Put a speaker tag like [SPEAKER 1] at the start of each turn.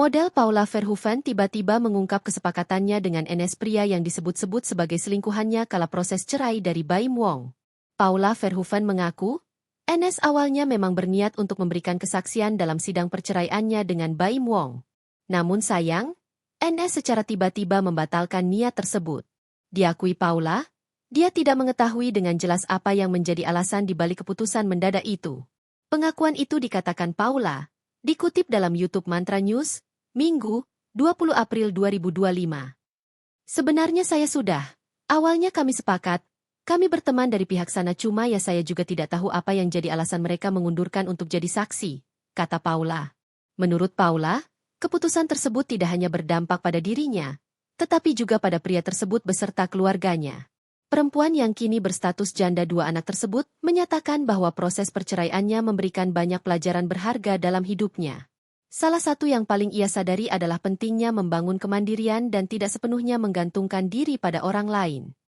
[SPEAKER 1] Model Paula Verhoeven tiba-tiba mengungkap kesepakatannya dengan Enes, pria yang disebut-sebut sebagai selingkuhannya kala proses cerai dari Baim Wong. Paula Verhoeven mengaku, Enes awalnya memang berniat untuk memberikan kesaksian dalam sidang perceraiannya dengan Baim Wong. Namun sayang, Enes secara tiba-tiba membatalkan niat tersebut. Diakui Paula, dia tidak mengetahui dengan jelas apa yang menjadi alasan di balik keputusan mendadak itu. Pengakuan itu dikatakan Paula, dikutip dalam YouTube Mantra News, Minggu, 20 April 2025. Sebenarnya saya sudah. Awalnya kami sepakat, kami berteman dari pihak sana, cuma ya saya juga tidak tahu apa yang jadi alasan mereka mengundurkan untuk jadi saksi, kata Paula. Menurut Paula, keputusan tersebut tidak hanya berdampak pada dirinya, tetapi juga pada pria tersebut beserta keluarganya. Perempuan yang kini berstatus janda 2 anak tersebut menyatakan bahwa proses perceraiannya memberikan banyak pelajaran berharga dalam hidupnya. Salah satu yang paling ia sadari adalah pentingnya membangun kemandirian dan tidak sepenuhnya menggantungkan diri pada orang lain.